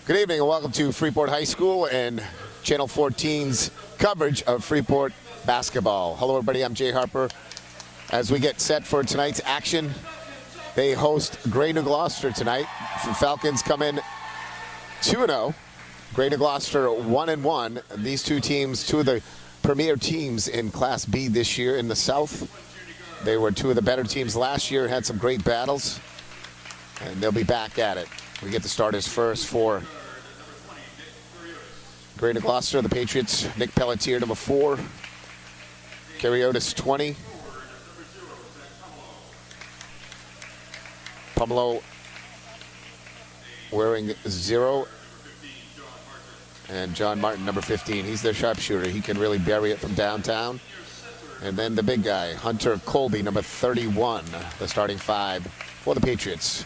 Good evening and welcome to Freeport High School and Channel 14's coverage of Freeport basketball. Hello everybody, I'm Jay Harper. As we get set for tonight's action, they host Gray New Gloucester tonight. The Falcons come in 2-0. Gray New Gloucester 1-1. These two teams, two of the premier teams in Class B this year in the South. They were two of the better teams last year, had some great battles, and they'll be back at it. We get the starters first for Gray New Gloucester, the Patriots. Nick Pelletier, number 4. Cariotis, 20. Pumelo wearing 0. And John Martin, number 15. He's their sharpshooter. He can really bury it from downtown. And then the big guy, Hunter Colby, number 31, the starting 5 for the Patriots.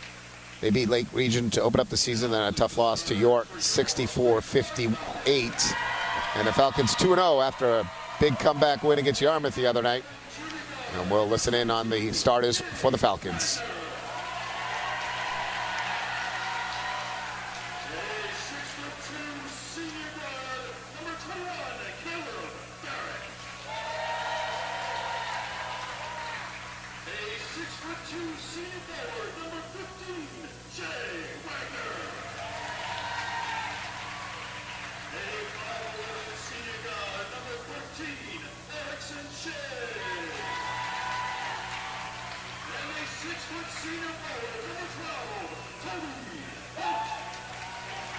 They beat Lake Region to open up the season, then a tough loss to York, 64-58. And the Falcons 2-0 after a big comeback win against Yarmouth the other night. And we'll listen in on the starters for the Falcons.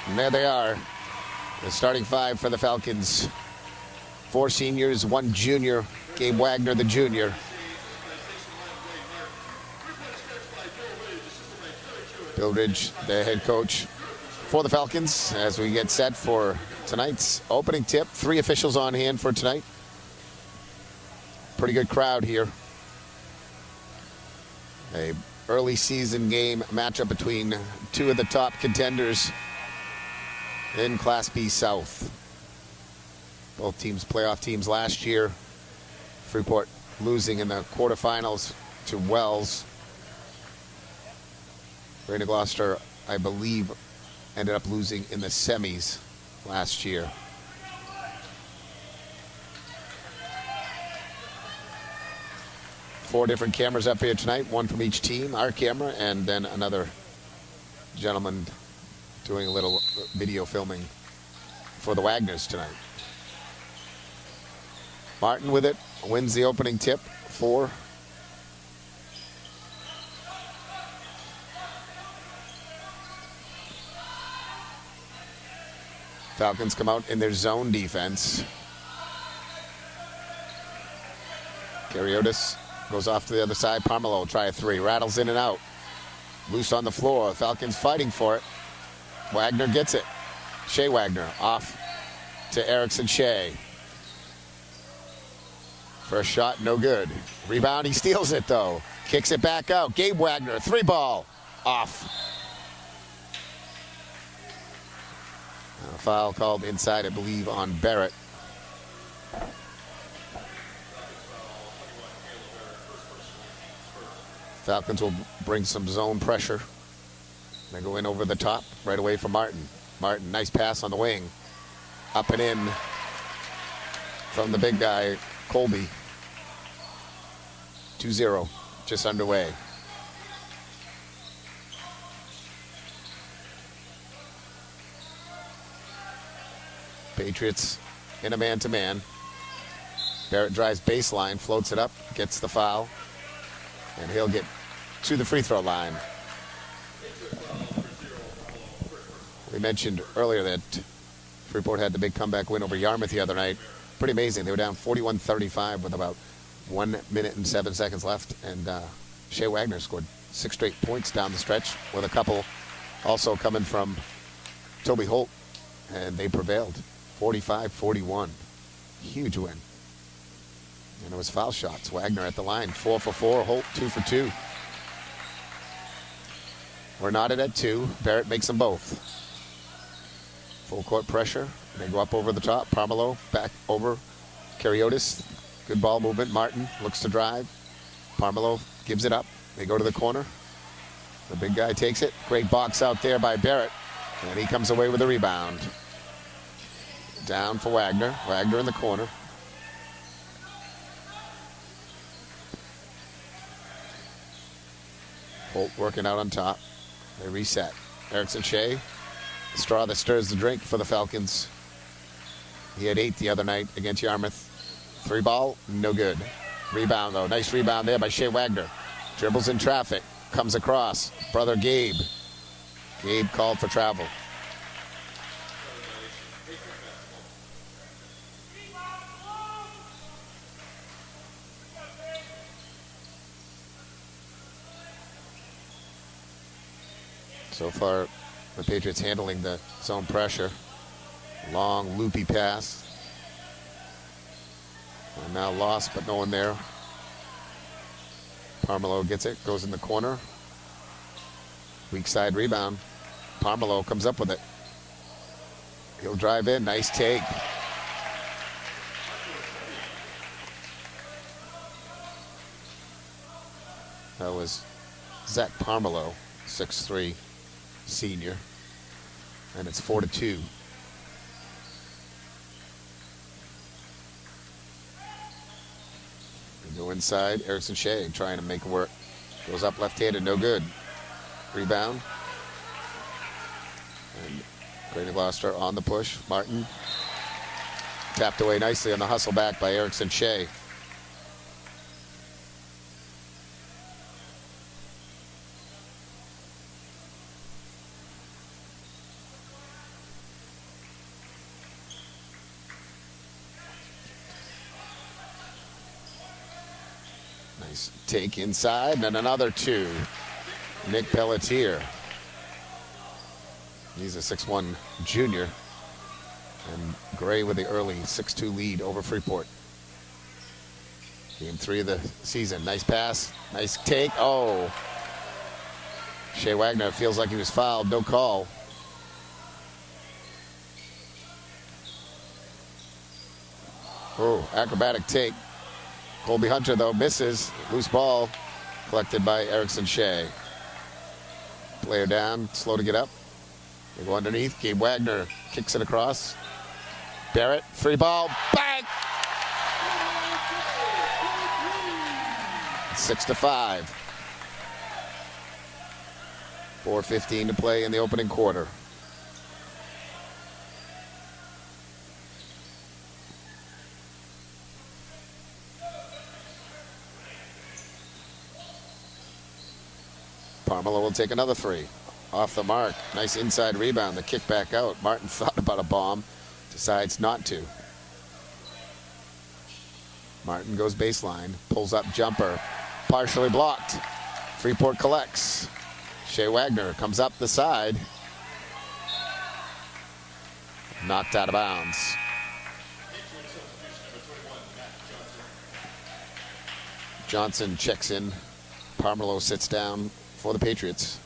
And there they are, the starting 5 for the Falcons. 4 seniors, 1 junior, Gabe Wagner, the junior. Bill Ridge, the head coach for the Falcons, as we get set for tonight's opening tip. 3 officials on hand for tonight. Pretty good crowd here. A early season game matchup between 2 of the top contenders in Class B South. Both teams playoff teams last year. Freeport losing in the quarterfinals to Wells. Gray New Gloucester, I believe, ended up losing in the semis last year. Four different cameras up here tonight, 1 from each team, our camera, and then another gentleman doing a little video filming for the Wagners tonight. Martin with it, wins the opening tip, 4. Falcons come out in their zone defense. Cariotis goes off to the other side. Pumelo will try a 3, rattles in and out. Loose on the floor, Falcons fighting for it. Wagner gets it. Shea Wagner off to Erickson Shea. First shot, no good. Rebound, he steals it though. Kicks it back out. Gabe Wagner, 3 ball, off. A foul called inside, I believe, on Barrett. Falcons will bring some zone pressure. They go in over the top, right away from Martin. Martin, nice pass on the wing. Up and in from the big guy, Colby. 2-0, just underway. Patriots in a man-to-man. Barrett drives baseline, floats it up, gets the foul, and he'll get to the free throw line. We mentioned earlier that Freeport had the big comeback win over Yarmouth the other night. Pretty amazing. They were down 41-35 with about 1 minute and 7 seconds left, and Shea Wagner scored 6 straight points down the stretch, with a couple also coming from Toby Holt, and they prevailed 45-41. Huge win. And it was foul shots. Wagner at the line, 4 for 4. Holt 2 for 2. We're knotted at 2. Barrett makes them both. Full court pressure. They go up over the top. Pumelo back over. Cariotis. Good ball movement. Martin looks to drive. Pumelo gives it up. They go to the corner. The big guy takes it. Great box out there by Barrett. And he comes away with a rebound. Down for Wagner. Wagner in the corner. Holt working out on top. They reset. Erickson Shea, the straw that stirs the drink for the Falcons. He had 8 the other night against Yarmouth. 3 ball, no good. Rebound though, nice rebound there by Shea Wagner. Dribbles in traffic, comes across. Brother Gabe. Gabe called for travel. So far, the Patriots handling the zone pressure. Long, loopy pass. And now lost, but no one there. Parmelo gets it, goes in the corner. Weak side rebound. Parmelo comes up with it. He'll drive in, nice take. That was Zach Parmelo, 6'3", senior. And it's 4-2. Go inside, Erickson Shea trying to make it work. Goes up left-handed, no good. Rebound. And Grady Gloucester on the push. Martin tapped away nicely on the hustle back by Erickson Shea. Nice take inside, and another 2. Nick Pelletier. He's a 6'1" junior. And Gray with the early 6-2 lead over Freeport. Game 3 of the season. Nice pass, nice take. Oh. Shea Wagner feels like he was fouled, no call. Oh, acrobatic take. Colby Hunter, though, misses. Loose ball collected by Erickson Shea. Player down, slow to get up. They go underneath. Gabe Wagner kicks it across. Barrett, free ball, bang! 6-5. 4:15 to play in the opening quarter. Parmelo will take another 3. Off the mark. Nice inside rebound. The kick back out. Martin thought about a bomb. Decides not to. Martin goes baseline. Pulls up jumper. Partially blocked. Freeport collects. Shea Wagner comes up the side. Knocked out of bounds. Johnson checks in. Parmelo sits down for the Patriots.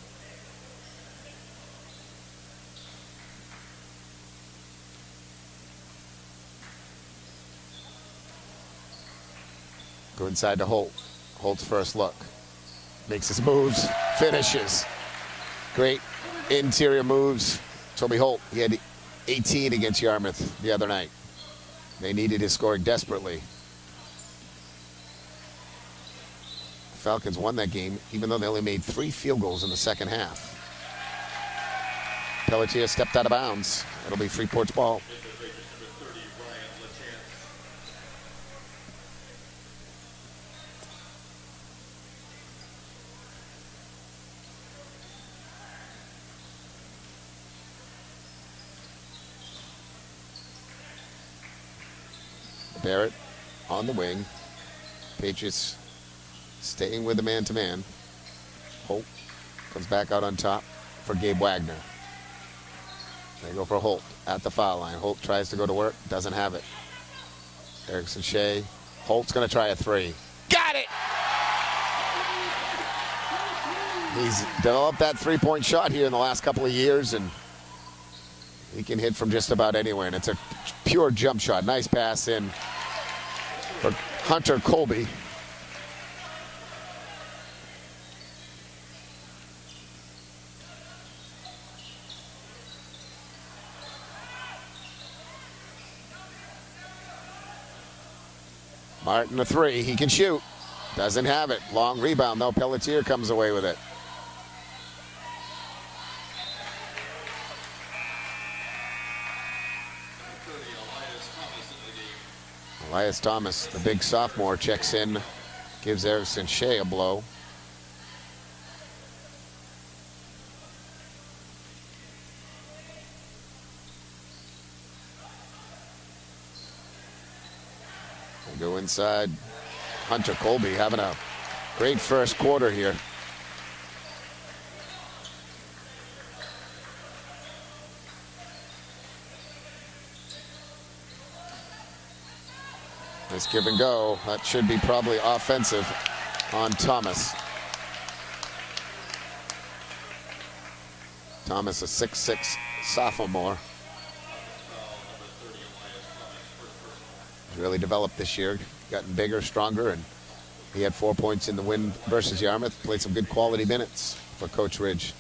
Go inside to Holt. Holt's first look. Makes his moves, finishes. Great interior moves. Toby Holt, he had 18 against Yarmouth the other night. They needed his scoring desperately. Falcons won that game, even though they only made 3 field goals in the second half. Pelletier stepped out of bounds. It'll be Freeport's ball. Barrett on the wing. Patriots staying with the man-to-man. Holt comes back out on top for Gabe Wagner. They go for Holt at the foul line. Holt tries to go to work, doesn't have it. Erickson Shea. Holt's going to try a 3. Got it! He's developed that 3-point shot here in the last couple of years, and he can hit from just about anywhere, and it's a pure jump shot. Nice pass in for Hunter Colby. Martin a three. He can shoot. Doesn't have it. Long rebound, though. Pelletier comes away with it. Elias Thomas, the big sophomore, checks in, gives Erickson Shea a blow. We'll go inside. Hunter Colby having a great first quarter here. Nice give and go. That should be probably offensive on Thomas. Thomas, a 6'6" sophomore. He's really developed this year, gotten bigger, stronger, and he had 4 points in the win versus Yarmouth. Played some good quality minutes for Coach Ridge.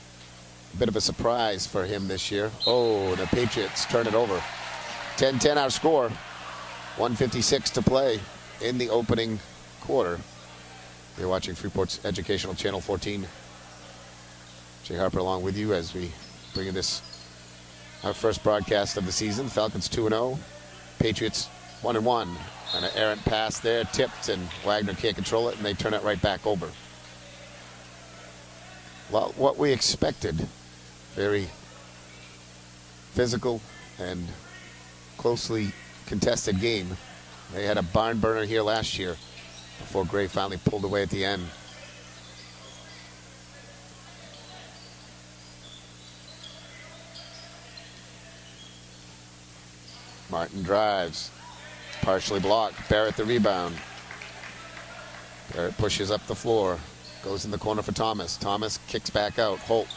A bit of a surprise for him this year. Oh, the Patriots turn it over. 10-10 our score. 1:56 to play in the opening quarter. You're watching Freeport's Educational Channel 14. Jay Harper along with you as we bring in this, our first broadcast of the season. Falcons 2-0, Patriots 1-1. And an errant pass there, tipped, and Wagner can't control it, and they turn it right back over. Well, what we expected. Very physical and closely contested game. They had a barn burner here last year before Gray finally pulled away at the end. Martin drives, partially blocked. Barrett the rebound. Barrett pushes up the floor, goes in the corner for Thomas. Thomas kicks back out. Holt.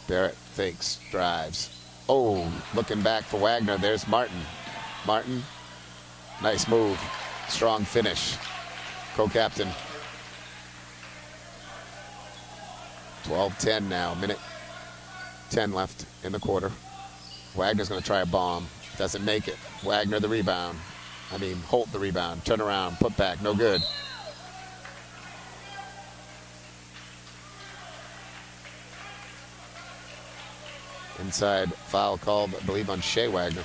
Barrett fakes, drives. Oh, looking back for Wagner. There's Martin. Martin, nice move. Strong finish. Co-captain. 12-10 now. Minute 10 left in the quarter. Wagner's going to try a bomb. Doesn't make it. Wagner the rebound. Holt the rebound. Turn around. Put back. No good. Inside foul called, I believe, on Shea Wagner.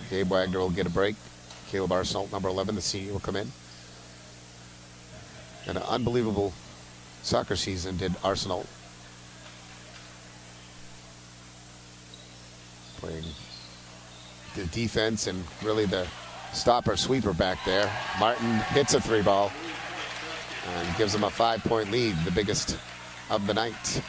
Gabe Wagner will get a break. Caleb Arsenal, number 11, the senior, will come in. And an unbelievable soccer season did Arsenal. Playing the defense and really the stopper sweeper back there. Martin hits a three ball and gives them a 5-point lead, the biggest of the night.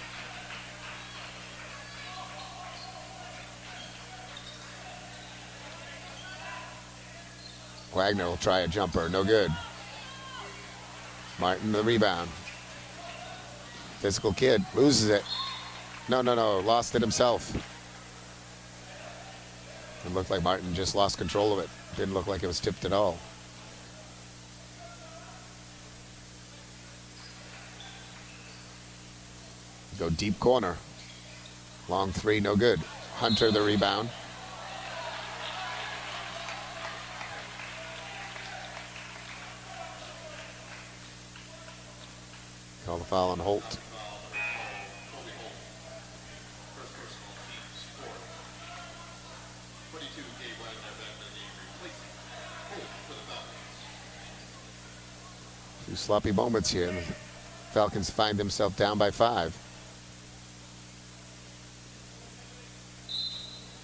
Wagner will try a jumper, no good. Martin the rebound. Physical kid, loses it. No, lost it himself. It looked like Martin just lost control of it. Didn't look like it was tipped at all. Go deep corner. Long three, no good. Hunter the rebound. Call the foul on Holt. Two sloppy moments here, and the Falcons find themselves down by 5.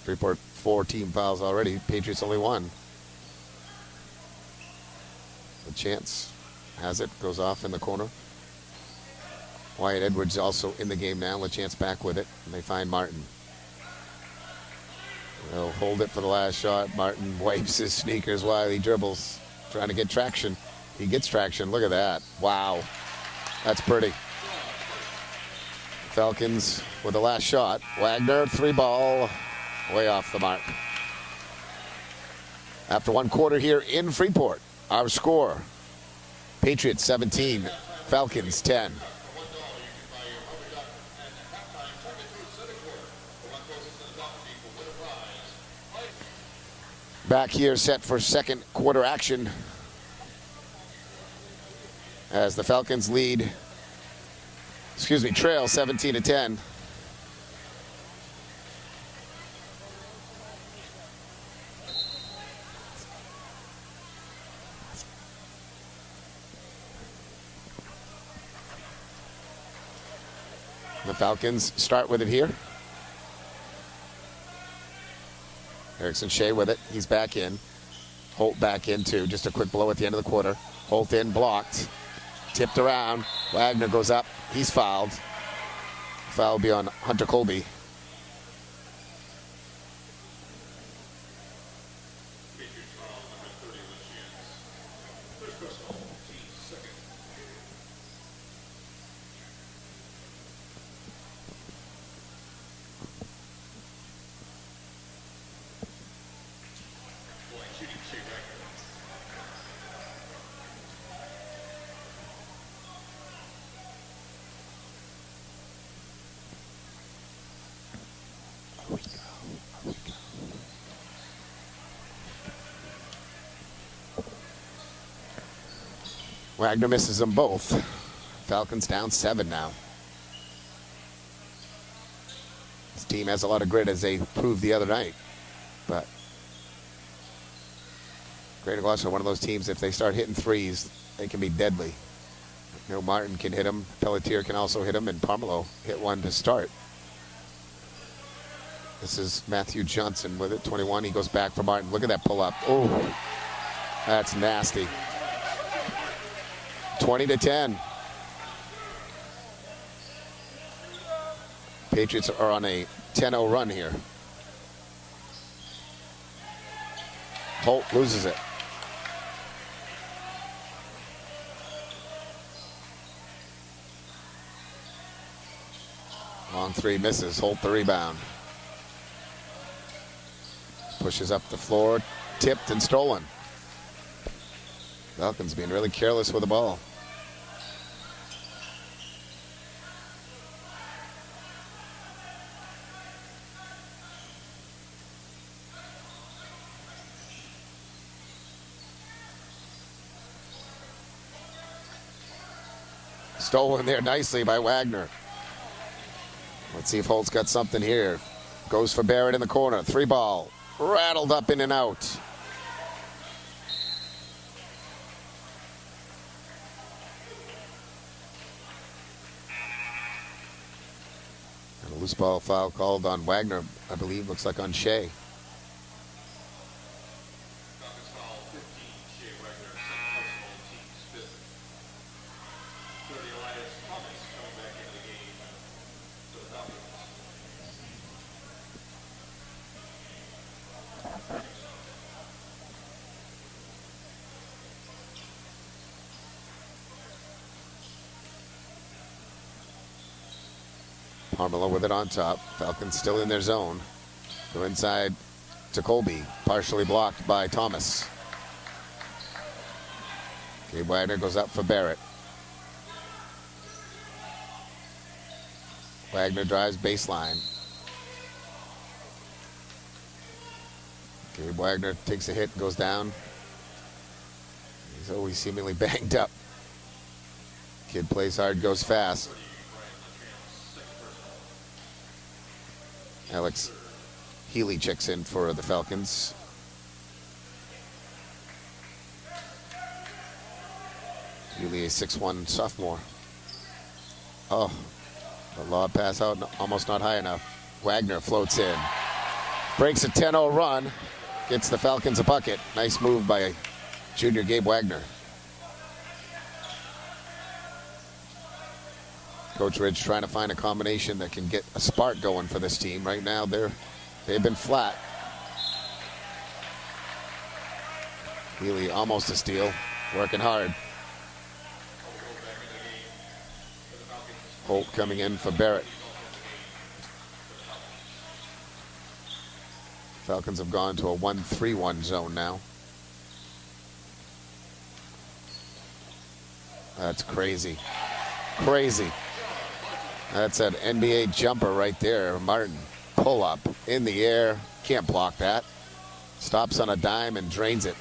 Freeport 4 team fouls already. Patriots only 1. The chance has it, goes off in the corner. Wyatt Edwards also in the game now. LaChance back with it, and they find Martin. They'll hold it for the last shot. Martin wipes his sneakers while he dribbles, trying to get traction. He gets traction. Look at that. Wow. That's pretty. Falcons with the last shot. Wagner, 3 ball, way off the mark. After 1 quarter here in Freeport, our score, Patriots 17, Falcons 10. Back here set for second quarter action as the Falcons trail 17-10. The Falcons start with it here. Erickson Shea with it. He's back in. Holt back in too. Just a quick blow at the end of the quarter. Holt in, blocked. Tipped around. Wagner goes up. He's fouled. Foul will be on Hunter Colby. Wagner misses them both. Falcons down 7 now. This team has a lot of grit, as they proved the other night. But Greater Gloucester, one of those teams, if they start hitting threes, they can be deadly. You know, Martin can hit them. Pelletier can also hit them, and Parmelo hit one to start. This is Matthew Johnson with it, 21. He goes back for Martin. Look at that pull up. Oh, that's nasty. 20-10. Patriots are on a 10-0 run here. Holt loses it. Long three misses. Holt the rebound. Pushes up the floor. Tipped and stolen. Falcons being really careless with the ball. Stolen there nicely by Wagner. Let's see if Holt's got something here. Goes for Barrett in the corner. 3 ball. Rattled up in and out. And a loose ball foul called on Wagner, I believe. Looks like on Shea. Parmelo with it on top. Falcons still in their zone. Go inside to Colby. Partially blocked by Thomas. Gabe Wagner goes up for Barrett. Wagner drives baseline. Gabe Wagner takes a hit and goes down. He's always seemingly banged up. Kid plays hard, goes fast. Alex Healy checks in for the Falcons. Healy, a 6'1" sophomore. Oh, the lob pass out, almost not high enough. Wagner floats in. Breaks a 10-0 run. Gets the Falcons a bucket. Nice move by junior Gabe Wagner. Coach Ridge trying to find a combination that can get a spark going for this team. Right now, they've been flat. Healy almost a steal, working hard. Holt coming in for Barrett. Falcons have gone to a 1-3-1 zone now. That's crazy. Crazy. That's an NBA jumper right there. Martin, pull up in the air. Can't block that. Stops on a dime and drains it.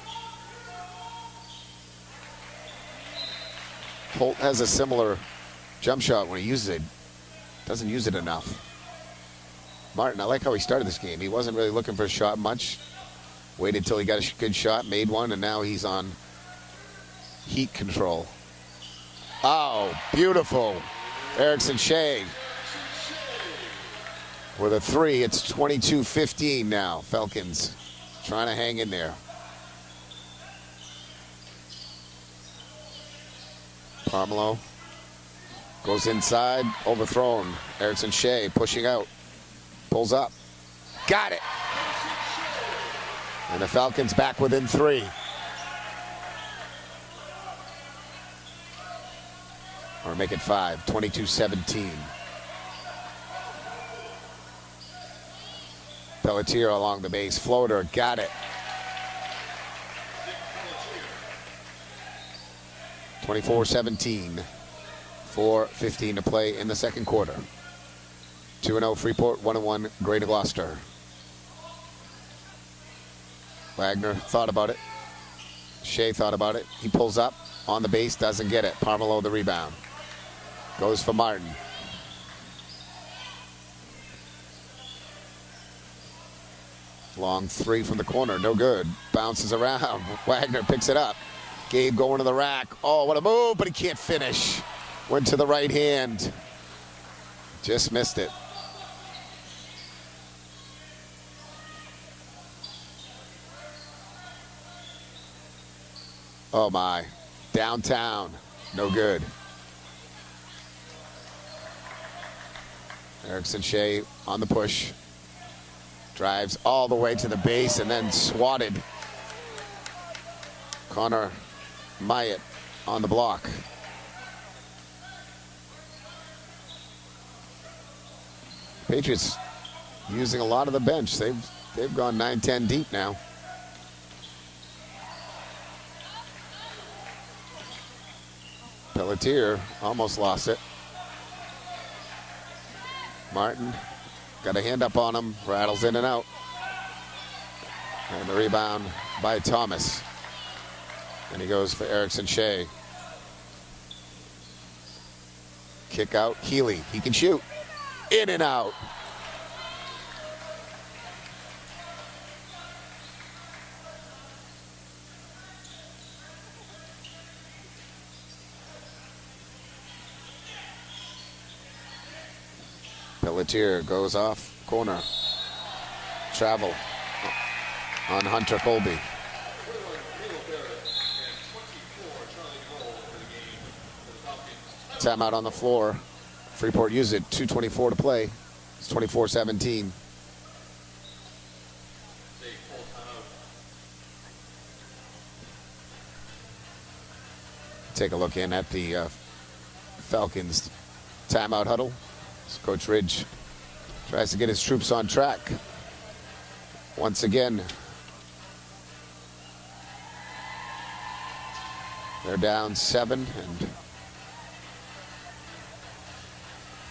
Holt has a similar jump shot when he uses it. Doesn't use it enough. Martin, I like how he started this game. He wasn't really looking for a shot much. Waited till he got a good shot, made one, and now he's on heat control. Oh, beautiful. Erickson Shea with a three. It's 22-15 now. Falcons trying to hang in there. Parmelo goes inside, overthrown. Erickson Shea pushing out, pulls up, got it. And the Falcons back within three. Or make it five, 22-17. Pelletier along the base, floater, got it. 24-17, 4:15 to play in the second quarter. 2-0 Freeport, 1-1 Greater Gloucester. Wagner thought about it. Shea thought about it. He pulls up on the base, doesn't get it. Parmelo the rebound. Goes for Martin. Long three from the corner, no good. Bounces around. Wagner picks it up. Gabe going to the rack. Oh, what a move, but he can't finish. Went to the right hand. Just missed it. Oh my, downtown, no good. Erickson Shea on the push. Drives all the way to the base and then swatted. Connor Myatt on the block. Patriots using a lot of the bench. They've gone 9-10 deep now. Pelletier almost lost it. Martin got a hand up on him, rattles in and out. And the rebound by Thomas. And he goes for Erickson Shea. Kick out, Healy. He can shoot. In and out. Pelletier goes off corner. Travel on Hunter Colby. Timeout on the floor. Freeport used it. 2:24 to play. It's 24-17. Take a look in at the Falcons timeout huddle. So Coach Ridge tries to get his troops on track. Once again, they're down 7, and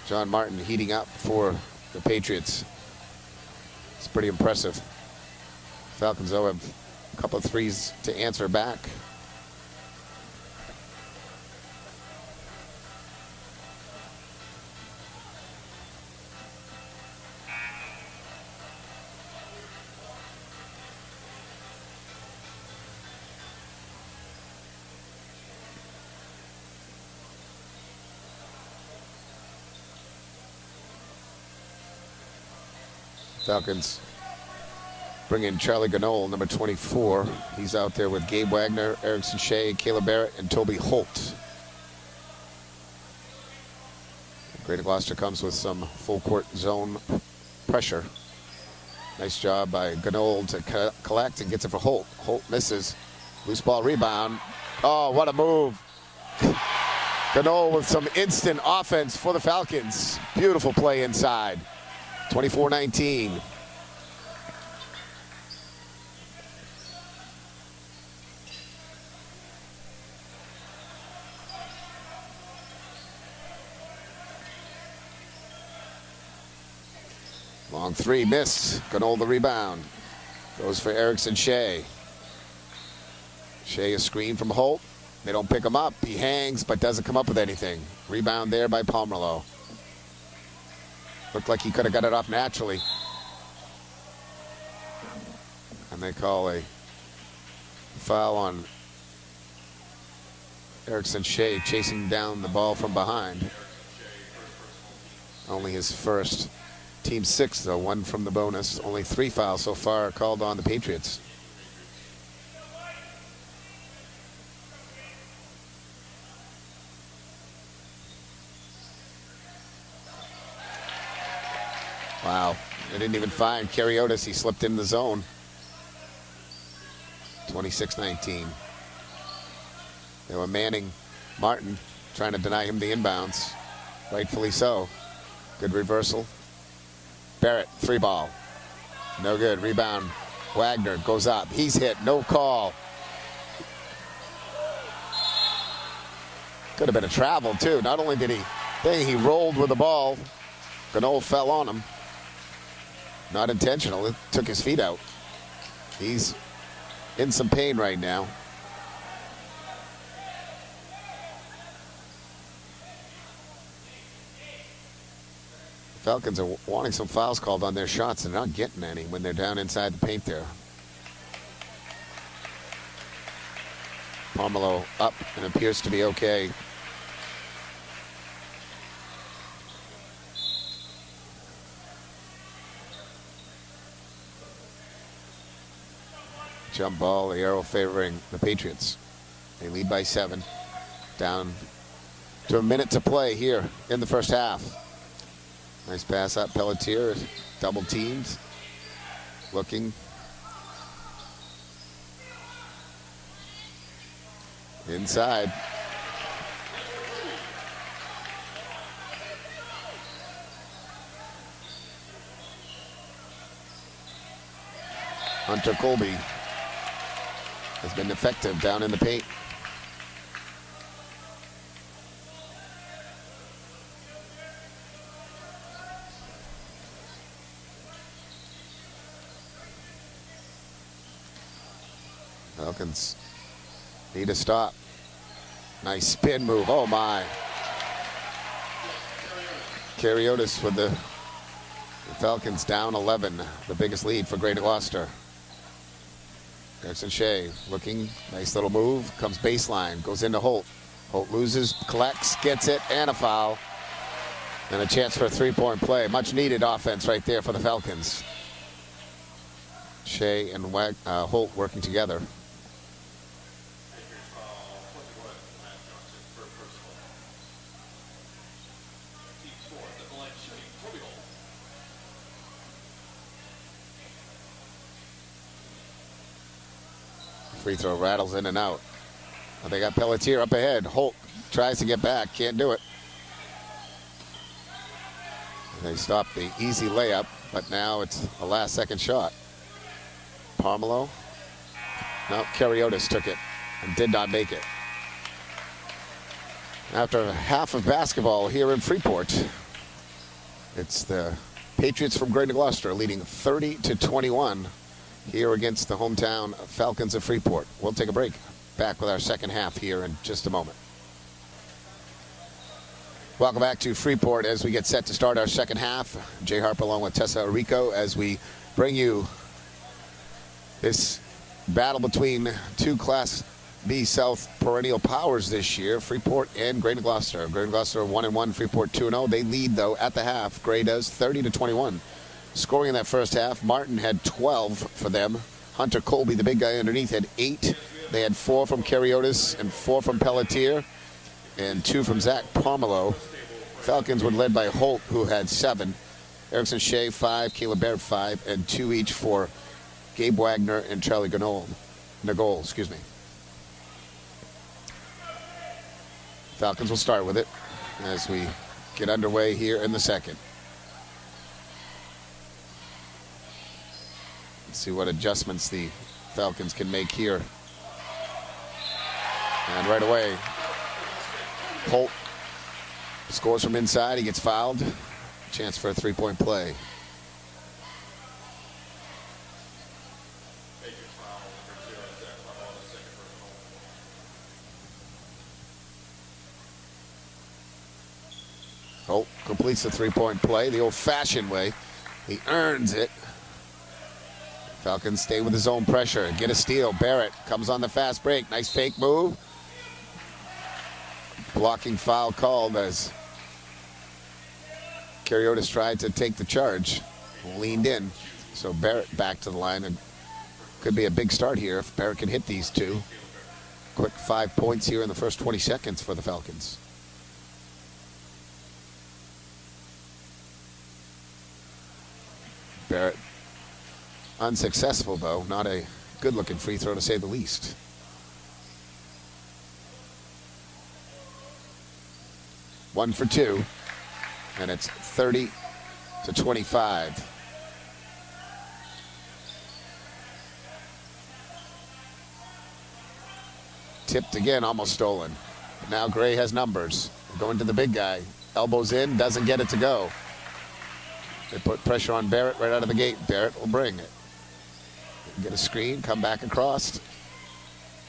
John Martin heating up for the Patriots. It's pretty impressive. Falcons, though, have a couple of threes to answer back. Falcons bring in Charlie Ganol, number 24. He's out there with Gabe Wagner, Erickson Shea, Caleb Barrett, and Toby Holt. Greater Gloucester comes with some full court zone pressure. Nice job by Ganol to collect and gets it for Holt. Holt misses. Loose ball rebound. Oh, what a move. Ganol with some instant offense for the Falcons. Beautiful play inside. 24-19. Long three, miss. Gonna hold the rebound. Goes for Erickson Shea. Shea a screen from Holt. They don't pick him up. He hangs, but doesn't come up with anything. Rebound there by Pomerleau. Looked like he could have got it off naturally. And they call a foul on Erickson Shea, chasing down the ball from behind. Only his first. Team 6, though, one from the bonus. Only 3 fouls so far called on the Patriots. Wow, they didn't even find Kariotis. He slipped in the zone. 26-19. They were manning Martin, trying to deny him the inbounds. Rightfully so. Good reversal. Barrett, free ball. No good. Rebound. Wagner goes up. He's hit. No call. Could have been a travel, too. Not only did he rolled with the ball. Ganol fell on him. Not intentional. It took his feet out. He's in some pain right now. Falcons are wanting some fouls called on their shots. They're not getting any when they're down inside the paint there. Pomerleau up and appears to be okay. Jump ball, the arrow favoring the Patriots. They lead by 7. Down to a minute to play here in the first half. Nice pass up. Pelletier, double teamed. Looking. Inside. Hunter Colby has been effective down in the paint. Falcons need a stop. Nice spin move. Oh my. Kariotis with the Falcons down 11. The biggest lead for Greater Gloucester. Erickson Shea looking. Nice little move. Comes baseline. Goes into Holt. Holt loses, collects, gets it, and a foul. And a chance for a 3-point play. Much needed offense right there for the Falcons. Shea and Holt working together. Free throw rattles in and out. They got Pelletier up ahead. Holt tries to get back, can't do it. They stopped the easy layup, but now it's a last-second shot. Pomerleau. No, Kariotis took it and did not make it. After half of basketball here in Freeport, it's the Patriots from Greater Gloucester leading 30-21 here against the hometown Falcons of Freeport. We'll take a break. Back with our second half here in just a moment. Welcome back to Freeport as we get set to start our second half. Jay Harper along with Tessa Arico as we bring you this battle between two Class B South perennial powers this year, Freeport and Greater Gloucester. Greater Gloucester 1-1, Freeport 2-0. They lead, though, at the half. Gray does 30-21. Scoring in that first half, Martin had 12 for them. Hunter Colby, the big guy underneath, had 8. They had 4 from Kariotis and 4 from Pelletier and 2 from Zach Pomerleau. Falcons were led by Holt, who had 7. Erickson Shea, 5. Caleb Barrett, 5. And 2 each for Gabe Wagner and Charlie Nagol, excuse me. Falcons will start with it as we get underway here in the second. Let's see what adjustments the Falcons can make here. And right away, Holt scores from inside. He gets fouled. Chance for a 3-point play. Holt completes the three-point play the old-fashioned way. He earns it. Falcons stay with his own pressure. Get a steal. Barrett comes on the fast break. Nice fake move. Blocking foul called as Kariotis tried to take the charge. Leaned in. So Barrett back to the line. And could be a big start here if Barrett can hit these two. Quick 5 points here in the first 20 seconds for the Falcons. Barrett unsuccessful, though. Not a good-looking free throw, to say the least. One for two, and it's 30-25. Tipped again, almost stolen. But now Gray has numbers. Going to the big guy. Elbows in, doesn't get it to go. They put pressure on Barrett right out of the gate. Barrett will bring it. Get a screen, come back across.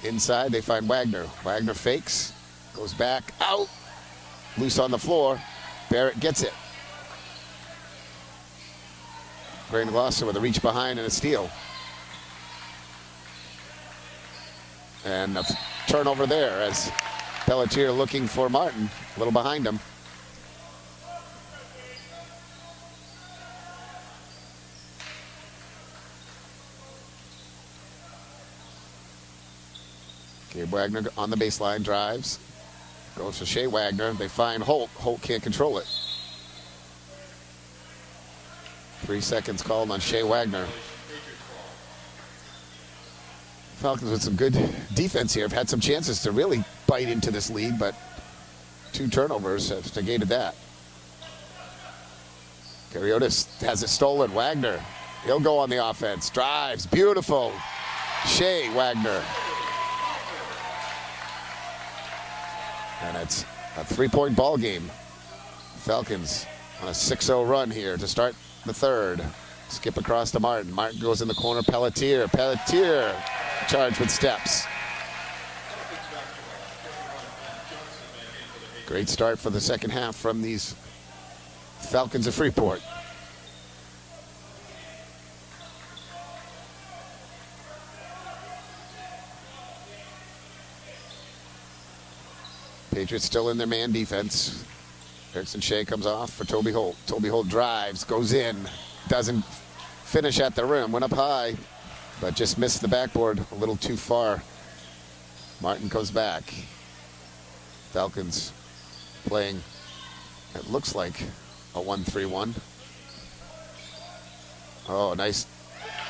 Inside, they find Wagner. Wagner fakes, goes back, out. Loose on the floor. Barrett gets it. Gray Glosser with a reach behind and a steal. And a turnover there as Pelletier looking for Martin, a little behind him. Gabe Wagner on the baseline, drives. Goes to Shea Wagner. They find Holt. Holt can't control it. 3 seconds called on Shea Wagner. Falcons with some good defense here. Have had some chances to really bite into this lead, but 2 turnovers have negated that. Kariotis has it stolen. Wagner, he'll go on the offense. Drives, beautiful. Shea Wagner. And it's a 3-point ball game. Falcons on a 6-0 run here to start the third. Skip across to Martin. Martin goes in the corner. Pelletier. Pelletier charged with steps. Great start for the second half from these Falcons of Freeport. Patriots still in their man defense. Erickson Shea comes off for Toby Holt. Toby Holt drives, goes in, doesn't finish at the rim. Went up high, but just missed the backboard a little too far. Martin comes back. Falcons playing, it looks like a 1-3-1. Oh, nice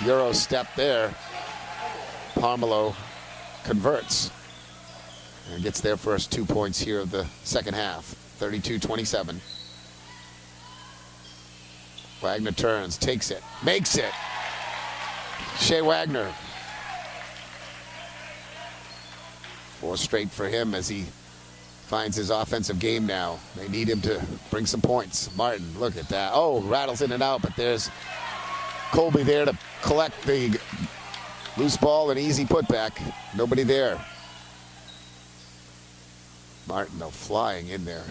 Euro step there. Parmelo converts. And gets their first 2 points here of the second half, 32-27. Wagner turns, takes it, makes it. Shea Wagner. 4 straight for him as he finds his offensive game now. They need him to bring some points. Martin, look at that. Oh, rattles in and out, but there's Colby there to collect the loose ball and easy putback. Nobody there. Martin, though, flying in there.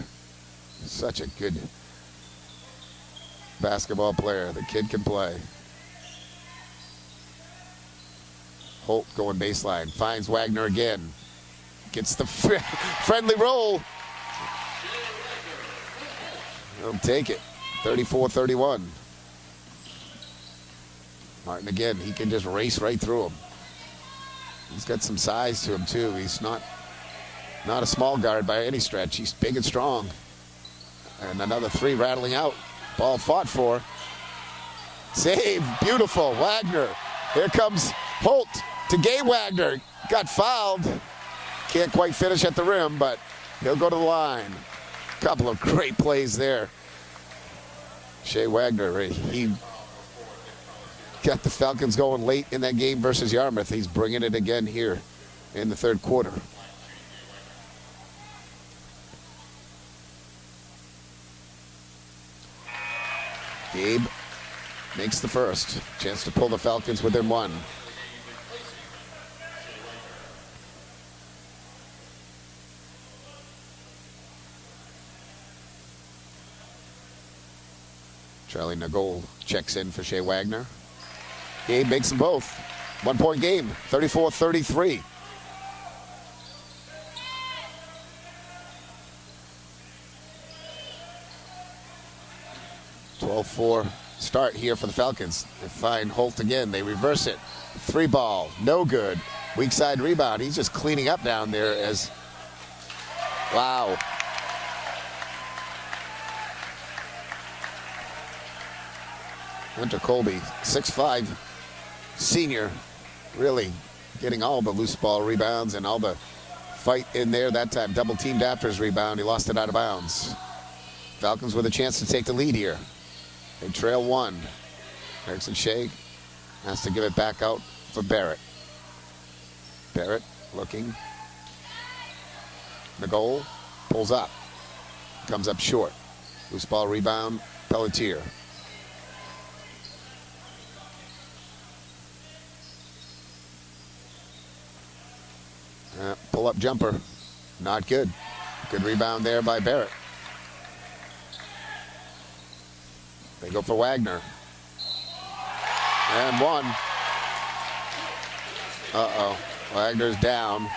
Such a good basketball player. The kid can play. Holt going baseline. Finds Wagner again. Gets the friendly roll. He'll take it. 34-31. Martin again. He can just race right through him. He's got some size to him, too. He's not a small guard by any stretch. He's big and strong. And another 3 rattling out. Ball fought for. Save. Beautiful. Wagner. Here comes Holt to Gabe Wagner. Got fouled. Can't quite finish at the rim, but he'll go to the line. Couple of great plays there. Shea Wagner, he got the Falcons going late in that game versus Yarmouth. He's bringing it again here in the third quarter. Gabe makes the first. Chance to pull the Falcons within 1. Charlie Nagol checks in for Shea Wagner. Gabe makes them both. 1 point game, 34-33. (12-4) start here for the Falcons. They find Holt again. They reverse it. 3 ball, no good. Weak side rebound. He's just cleaning up down there as, wow. Hunter Colby, 6'5", senior, really getting all the loose ball rebounds and all the fight in there. That time double teamed after his rebound. He lost it out of bounds. Falcons with a chance to take the lead here. They trail 1. Erickson Shea has to give it back out for Barrett. Barrett looking. The goal, pulls up. Comes up short. Loose ball rebound, Pelletier. Pull-up jumper, not good. Good rebound there by Barrett. They go for Wagner. And 1. Uh-oh, Wagner's down.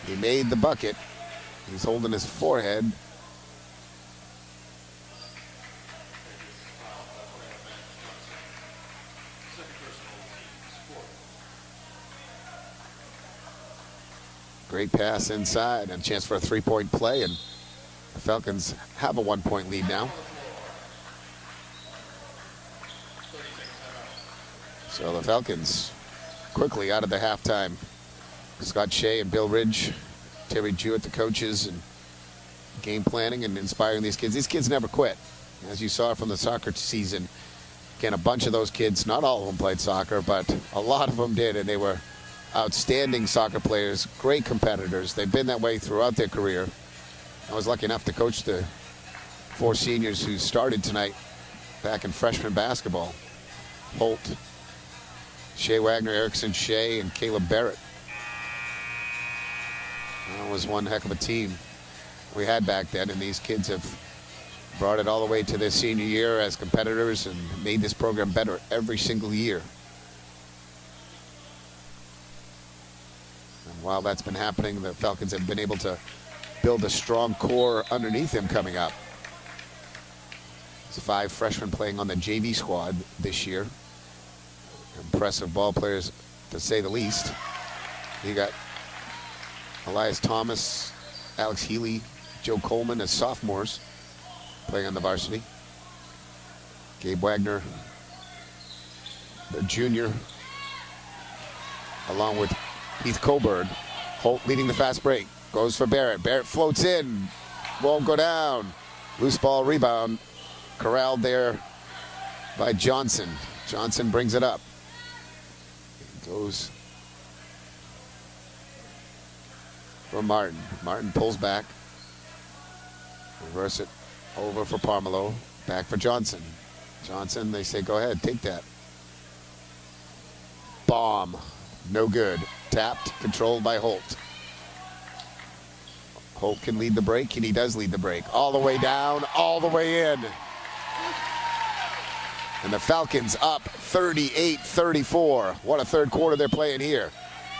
He made the bucket. He's holding his forehead. Great pass inside and a chance for a 3-point play, and the Falcons have a 1-point lead now. So the Falcons quickly out of the halftime. Scott Shea and Bill Ridge, Terry Jewett, the coaches, and game planning and inspiring these kids. These kids never quit. As you saw from the soccer season, again, a bunch of those kids, not all of them played soccer, but a lot of them did, and they were outstanding soccer players, great competitors. They've been that way throughout their career. I was lucky enough to coach the 4 seniors who started tonight back in freshman basketball. Holt, Shea Wagner, Erickson Shea, and Caleb Barrett. That was one heck of a team we had back then, and these kids have brought it all the way to their senior year as competitors and made this program better every single year. And while that's been happening, the Falcons have been able to build a strong core underneath them coming up. There's 5 freshmen playing on the JV squad this year. Impressive ball players, to say the least. You got Elias Thomas, Alex Healy, Joe Coleman as sophomores playing on the varsity. Gabe Wagner, the junior, along with Heath Coburn. Holt leading the fast break. Goes for Barrett. Barrett floats in. Won't go down. Loose ball rebound. Corralled there by Johnson. Johnson brings it up. Goes for Martin. Martin pulls back. Reverse it over for Parmelo. Back for Johnson. Johnson, they say, go ahead, take that. Bomb. No good. Tapped, controlled by Holt. Holt can lead the break, and he does lead the break. All the way down, all the way in. And the Falcons up 38-34. What a third quarter they're playing here.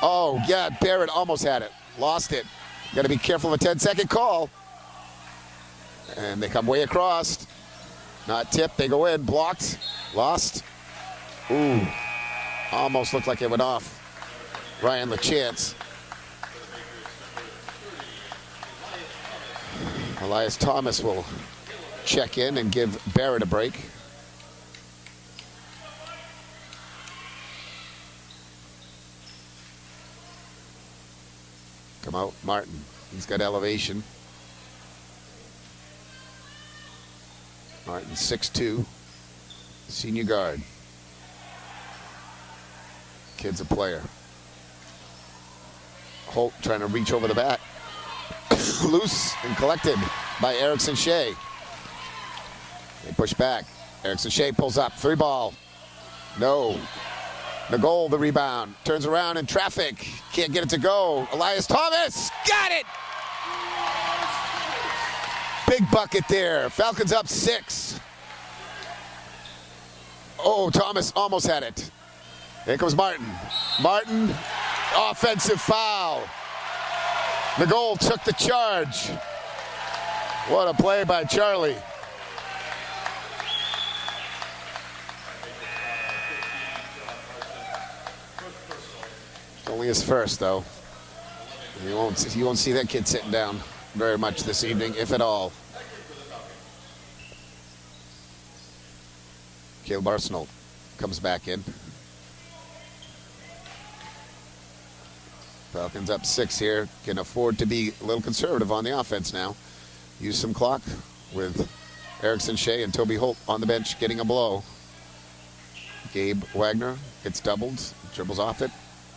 Oh, yeah, Barrett almost had it. Lost it. Got to be careful of a 10-second call. And they come way across. Not tipped. They go in. Blocked. Lost. Ooh. Almost looked like it went off. Ryan LaChance. Elias Thomas will check in and give Barrett a break. Come out, Martin. He's got elevation. Martin, 6'2", senior guard. Kid's a player. Holt trying to reach over the bat. Loose and collected by Erickson Shea. They push back. Erickson Shea pulls up. 3 ball. No. The goal, the rebound. Turns around in traffic. Can't get it to go. Elias Thomas. Got it! Big bucket there. Falcons up 6. Oh, Thomas almost had it. Here comes Martin. Martin, offensive foul. The goal took the charge. What a play by Charlie. Only his first, though. You won't see that kid sitting down very much this evening, if at all. Caleb Arsenal comes back in. Falcons up 6 here. Can afford to be a little conservative on the offense now. Use some clock with Erickson Shea and Toby Holt on the bench getting a blow. Gabe Wagner gets doubled, dribbles off it.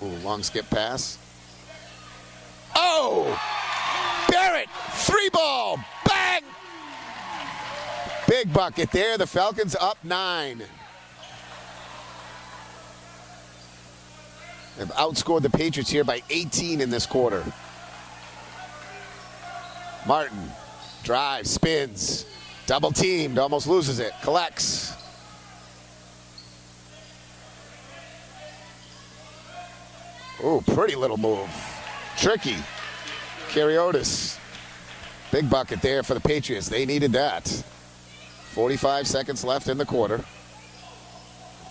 Ooh, long skip pass. Oh! Barrett, free ball, bang! Big bucket there. The Falcons up 9. They've outscored the Patriots here by 18 in this quarter. Martin drives, spins, double teamed, almost loses it, collects. Ooh, pretty little move. Tricky. Cariotis. Big bucket there for the Patriots. They needed that. 45 seconds left in the quarter.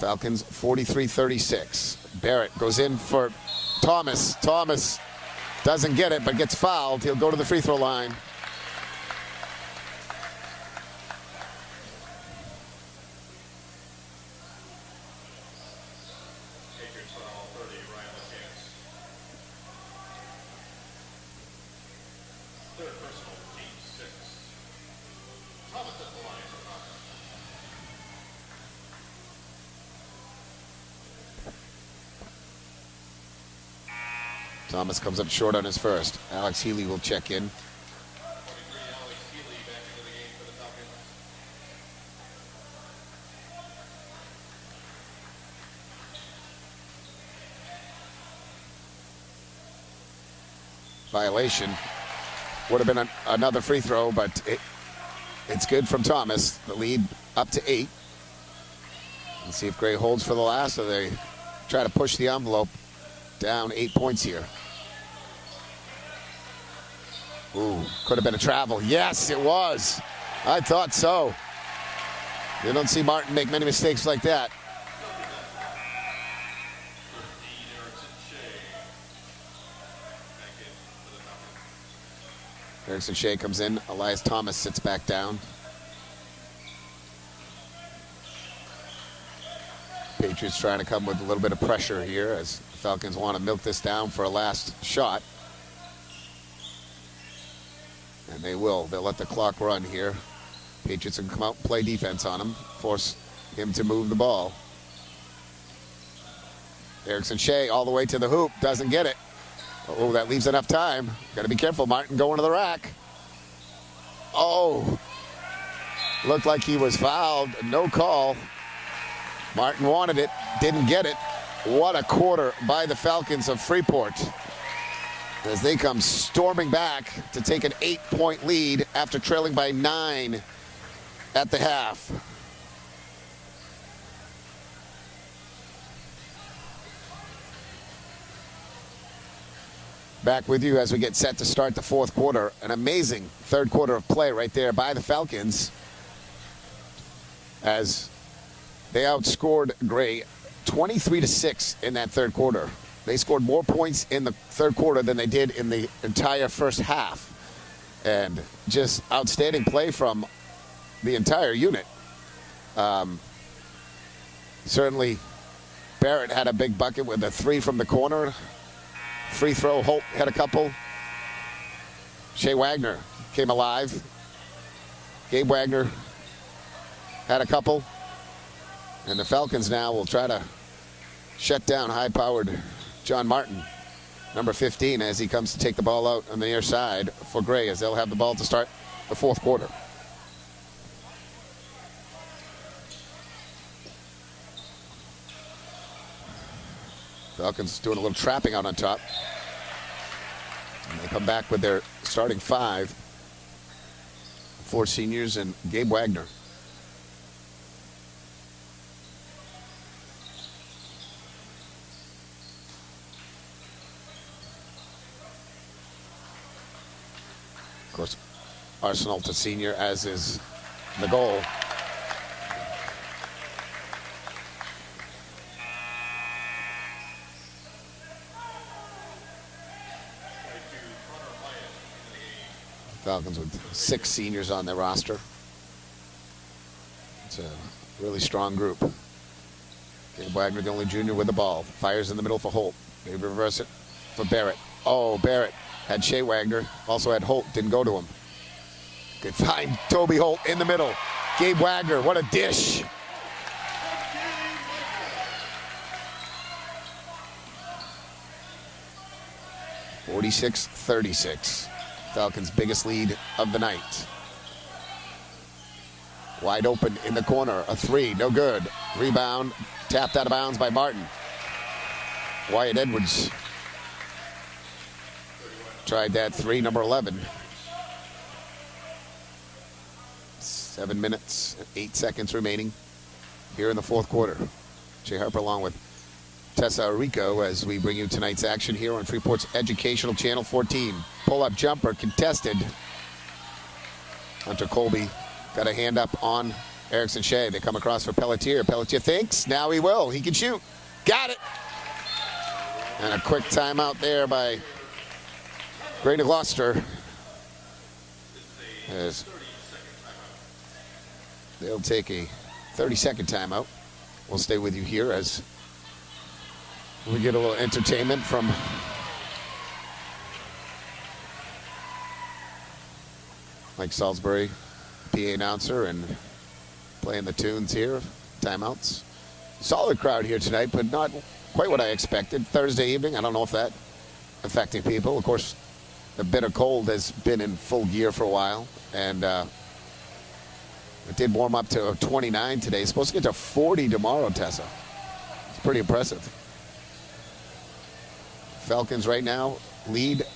Falcons 43-36. Barrett goes in for Thomas. Thomas doesn't get it, but gets fouled. He'll go to the free throw line. Thomas comes up short on his first. Alex Healy will check in. Violation. Would have been another free throw, but it's good from Thomas. The lead up to 8. Let's see if Gray holds for the last, or they try to push the envelope. Down 8 points here. Ooh, could have been a travel. Yes, it was. I thought so. You don't see Martin make many mistakes like that. Erickson Shea comes in. Elias Thomas sits back down. Patriots trying to come with a little bit of pressure here as the Falcons want to milk this down for a last shot. And they will. They'll let the clock run here. Patriots can come out and play defense on him, force him to move the ball. Erickson Shea all the way to the hoop, doesn't get it. Oh, that leaves enough time. Got to be careful, Martin going to the rack. Oh, looked like he was fouled. No call. Martin wanted it, didn't get it. What a quarter by the Falcons of Freeport as they come storming back to take an 8-point lead after trailing by 9 at the half. Back with you as we get set to start the fourth quarter. An amazing third quarter of play right there by the Falcons as they outscored Gray 23-6 in that third quarter. They scored more points in the third quarter than they did in the entire first half. And just outstanding play from the entire unit. Certainly, Barrett had a big bucket with a 3 from the corner. Free throw, Holt had a couple. Shea Wagner came alive. Gabe Wagner had a couple. And the Falcons now will try to shut down high-powered John Martin, number 15, as he comes to take the ball out on the near side for Gray, as they'll have the ball to start the fourth quarter. Falcons doing a little trapping out on top. And they come back with their starting 5. 4 seniors and Gabe Wagner. course, Arsenal to senior, as is the goal. Falcons with 6 seniors on their roster. It's a really strong group. Gabe Wagner, the only junior with the ball. Fires in the middle for Holt. They reverse it for Barrett. Oh, Barrett had Shea Wagner. Also had Holt. Didn't go to him. Good find. Toby Holt in the middle. Gabe Wagner. What a dish. (46-36). Falcons' biggest lead of the night. Wide open in the corner. A 3. No good. Rebound. Tapped out of bounds by Martin. Wyatt Edwards tried that 3, number 11. 7 minutes, 8 seconds remaining here in the fourth quarter. Jay Harper along with Tessa Rico as we bring you tonight's action here on Freeport's Educational Channel 14. Pull-up jumper contested. Hunter Colby got a hand up on Erickson Shea. They come across for Pelletier. Pelletier thinks, now he will. He can shoot. Got it. And a quick timeout there by Greater Gloucester. As they'll take a 30-second timeout. We'll stay with you here as we get a little entertainment from Mike Salisbury, PA announcer, and playing the tunes here. Timeouts. Solid crowd here tonight, but not quite what I expected. Thursday evening, I don't know if that affecting people. Of course, the bitter cold has been in full gear for a while, and it did warm up to 29 today. It's supposed to get to 40 tomorrow, Tessa. It's pretty impressive. Falcons right now lead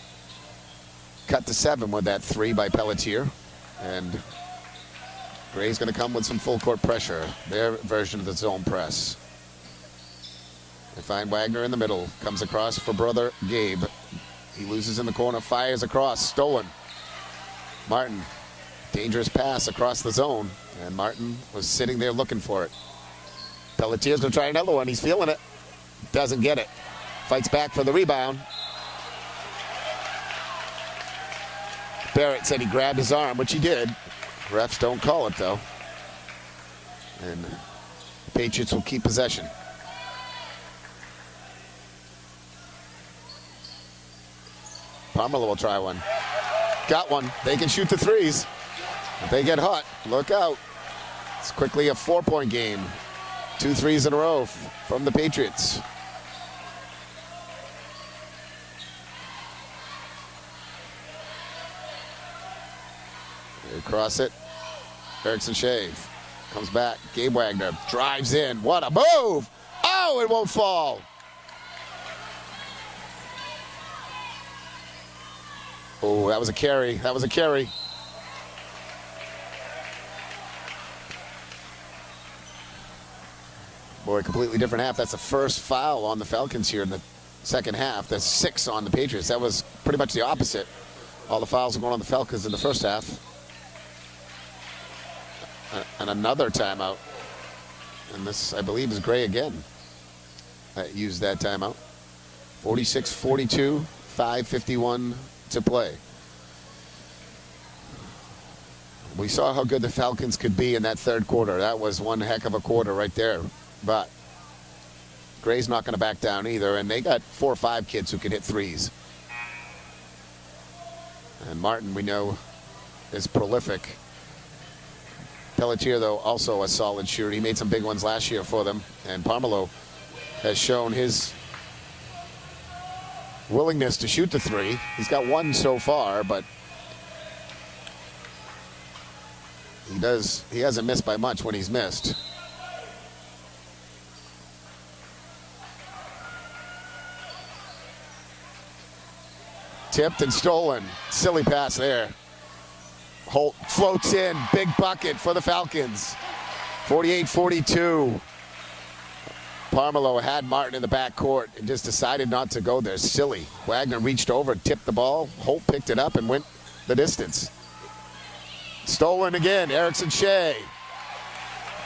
cut to 7 with that 3 by Pelletier. And Gray's going to come with some full court pressure. Their version of the zone press. They find Wagner in the middle. Comes across for brother Gabe. He loses in the corner, fires across, stolen. Martin, dangerous pass across the zone. And Martin was sitting there looking for it. Pelletier's going to try another one. He's feeling it. Doesn't get it. Fights back for the rebound. Barrett said he grabbed his arm, which he did. Refs don't call it, though. And the Patriots will keep possession. Pomerleau will try one. Got one. They can shoot the threes. If they get hot, look out. It's quickly a 4-point game. 2 threes in a row from the Patriots. They cross it. Erickson Shea comes back. Gabe Wagner drives in. What a move! Oh, it won't fall. Oh, that was a carry. That was a carry. Boy, completely different half. That's the first foul on the Falcons here in the second half. That's 6 on the Patriots. That was pretty much the opposite. All the fouls were going on the Falcons in the first half. And another timeout. And this, I believe, is Gray again that used that timeout. 46-42, 5:51 to play. We saw how good the Falcons could be in that third quarter. That was one heck of a quarter right there. But Gray's not going to back down either, and they got 4 or 5 kids who can hit threes. And Martin, we know, is prolific. Pelletier, though, also a solid shooter. He made some big ones last year for them. And Pomerleau has shown his willingness to shoot the 3. He's got 1 so far, but he hasn't missed by much when he's missed. Tipped and stolen. Silly pass there. Holt floats in. Big bucket for the Falcons. 48-42. Pomerleau had Martin in the backcourt and just decided not to go there. Silly. Wagner reached over and tipped the ball. Holt picked it up and went the distance. Stolen again, Erickson Shea.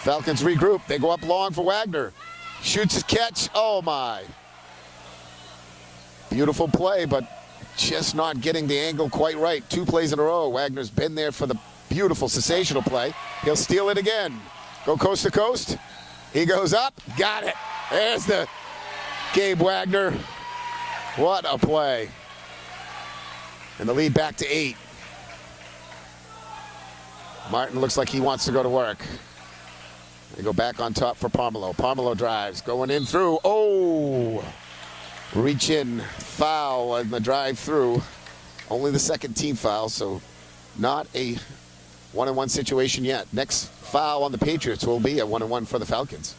Falcons regroup. They go up long for Wagner. Shoots his catch. Oh, my. Beautiful play, but just not getting the angle quite right. 2 plays in a row. Wagner's been there for the beautiful, sensational play. He'll steal it again. Go coast to coast. He goes up. Got it. There's the Gabe Wagner. What a play. And the lead back to 8. Martin looks like he wants to go to work. They go back on top for Parmelo. Parmelo drives, going in through. Oh! Reach in, foul in the drive through. Only the second team foul, so not a 1-on-1 situation yet. Next foul on the Patriots will be a 1-on-1 for the Falcons.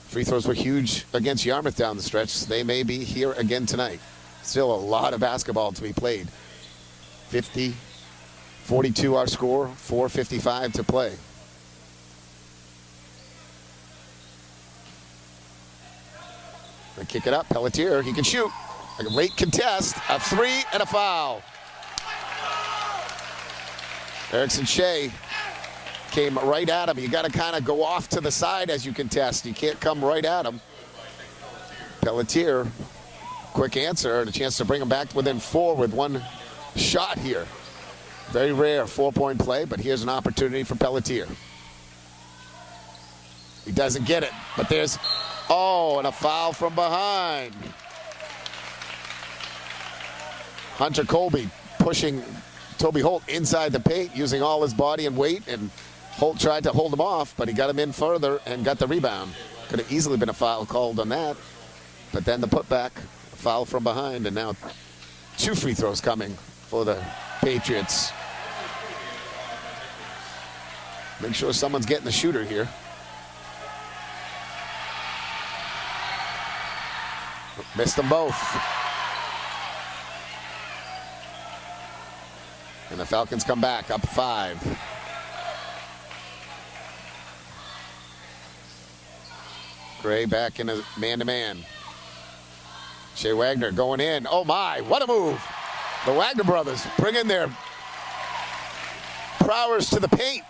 Free throws were huge against Yarmouth down the stretch. They may be here again tonight. Still a lot of basketball to be played. 50-42 our score, 4:55 to play. They kick it up, Pelletier, he can shoot. A late contest, a 3 and a foul. Erickson Shea came right at him. You got to kind of go off to the side as you contest. You can't come right at him. Pelletier, quick answer and a chance to bring him back within 4 with 1 shot here. Very rare 4-point play, but here's an opportunity for Pelletier. He doesn't get it, but there's, oh, and a foul from behind. Hunter Colby pushing Toby Holt inside the paint, using all his body and weight, and Holt tried to hold him off, but he got him in further and got the rebound. Could have easily been a foul called on that, but then the putback, a foul from behind, and now 2 free throws coming for the Patriots. Make sure someone's getting the shooter here. Missed them both. And the Falcons come back up 5. Gray back in a man-to-man. Shea Wagner going in. Oh my, what a move. The Wagner brothers bring in their prowess to the paint.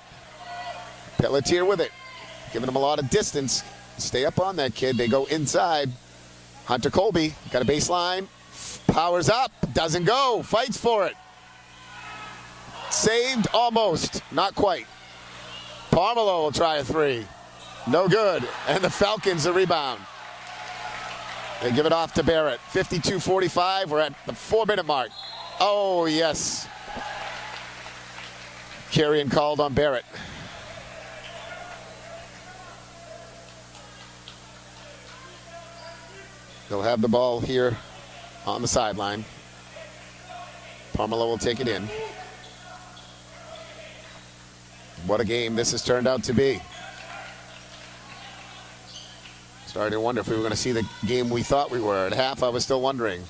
Pelletier with it, giving him a lot of distance. Stay up on that kid. They go inside. Hunter Colby got a baseline, powers up, doesn't go, fights for it. Saved almost, not quite. Parmelo will try a 3. No good, and the Falcons a rebound. They give it off to Barrett. 52-45, we're at the 4-minute mark. Oh, yes. Carrion called on Barrett. They'll have the ball here on the sideline. Parmelo will take it in. What a game this has turned out to be. Starting to wonder if we were going to see the game we thought we were. At half, I was still wondering.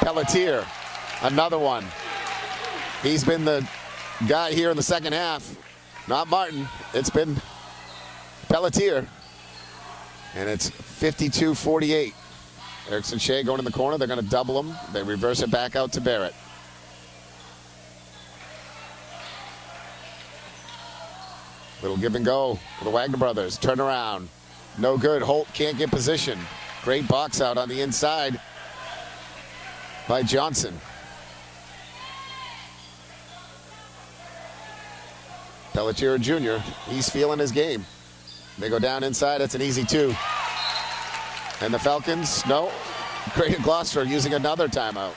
Pelletier, another one. He's been the guy here in the second half. Not Martin, it's been Pelletier. And it's 52-48. Erickson Shea going in the corner. They're going to double him. They reverse it back out to Barrett. Little give and go for the Wagner brothers. Turn around. No good. Holt can't get position. Great box out on the inside by Johnson. Pelletier Jr., he's feeling his game. They go down inside. It's an easy 2. And the Falcons, no. Greater Gloucester using another timeout.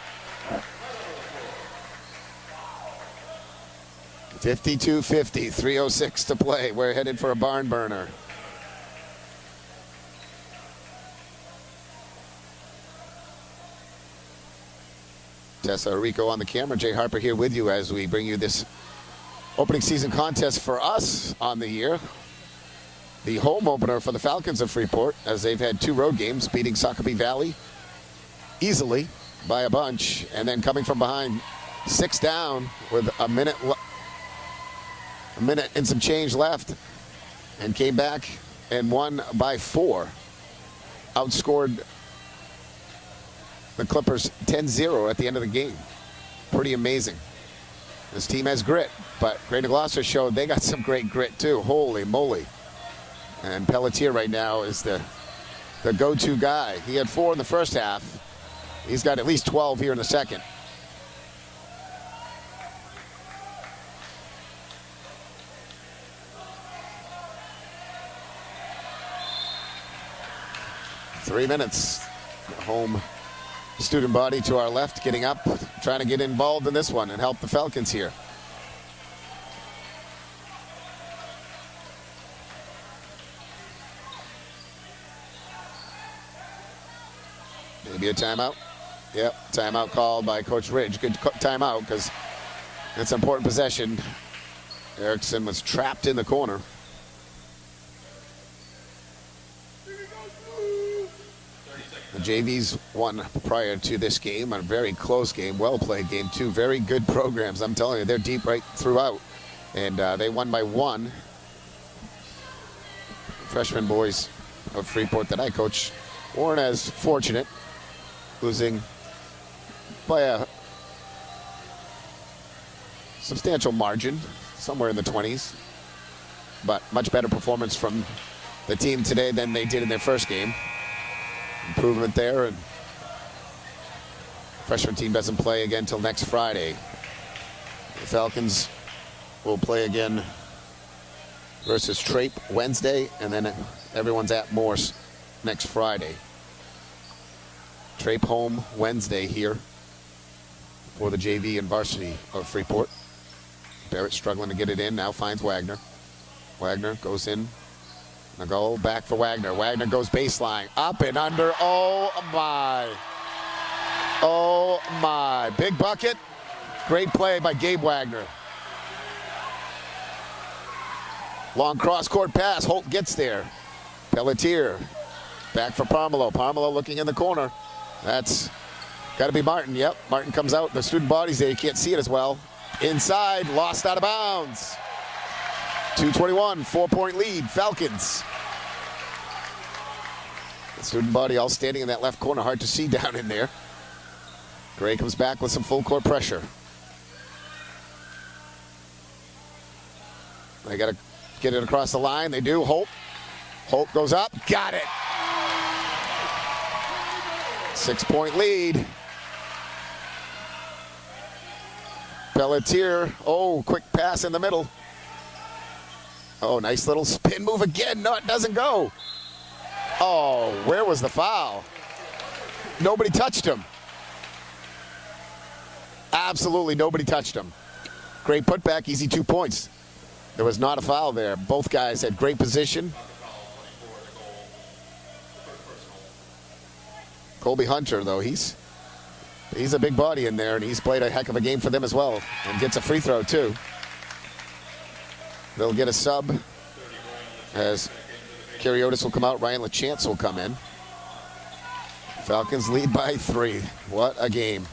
52-50, 3:06 to play. We're headed for a barn burner. Tessa Rico on the camera. Jay Harper here with you as we bring you this opening season contest for us on the year. The home opener for the Falcons of Freeport, as they've had 2 road games, beating Sockopee Valley easily by a bunch, and then coming from behind 6 down with a minute and some change left, and came back and won by 4. Outscored the Clippers 10-0 at the end of the game. pretty amazing. This team has grit, but Greater Gloucester showed they got some great grit too. Holy moly. And Pelletier right now is the go-to guy. He had 4 in the first half. He's got at least 12 here in the second. Three minutes. Home student body to our left getting up, trying to get involved in this one and help the Falcons here. Maybe a timeout. Yep, timeout called by Coach Ridge. Good timeout because it's an important possession. Erickson was trapped in the corner. The JVs won prior to this game, a very close game, well-played game. 2 very good programs. I'm telling you, they're deep right throughout. And they won by 1. Freshman boys of Freeport that I coach weren't as fortunate, losing by a substantial margin, somewhere in the 20s. But much better performance from the team today than they did in their first game. Improvement there, and freshman team doesn't play again until next Friday. The Falcons will play again versus Trape Wednesday, and then everyone's at Morse next Friday. Trape home Wednesday here for the JV and varsity of Freeport. Barrett struggling to get it in, now finds Wagner. Wagner goes in. A goal back for Wagner. Wagner goes baseline, up and under. Oh my. Oh my. Big bucket. Great play by Gabe Wagner. Long cross-court pass. Holt gets there. Pelletier back for Parmelo. Parmelo looking in the corner. That's got to be Martin. Yep, Martin comes out. The student body's there. You can't see it as well. Inside, lost out of bounds. 2:21, 4-point lead, Falcons. The student body all standing in that left corner, hard to see down in there. Gray comes back with some full court pressure. They got to get it across the line. They do. Holt goes up, got it. 6-point lead. Pelletier, oh, quick pass in the middle. Oh, nice little spin move again. No, it doesn't go. Oh, where was the foul? Nobody touched him. Absolutely nobody touched him. Great putback, easy 2 points. There was not a foul there. Both guys had great position. Colby Hunter, though, he's a big body in there, and he's played a heck of a game for them as well, and gets a free throw, too. They'll get a sub as Cariotis will come out. Ryan LaChance will come in. Falcons lead by 3. What a game.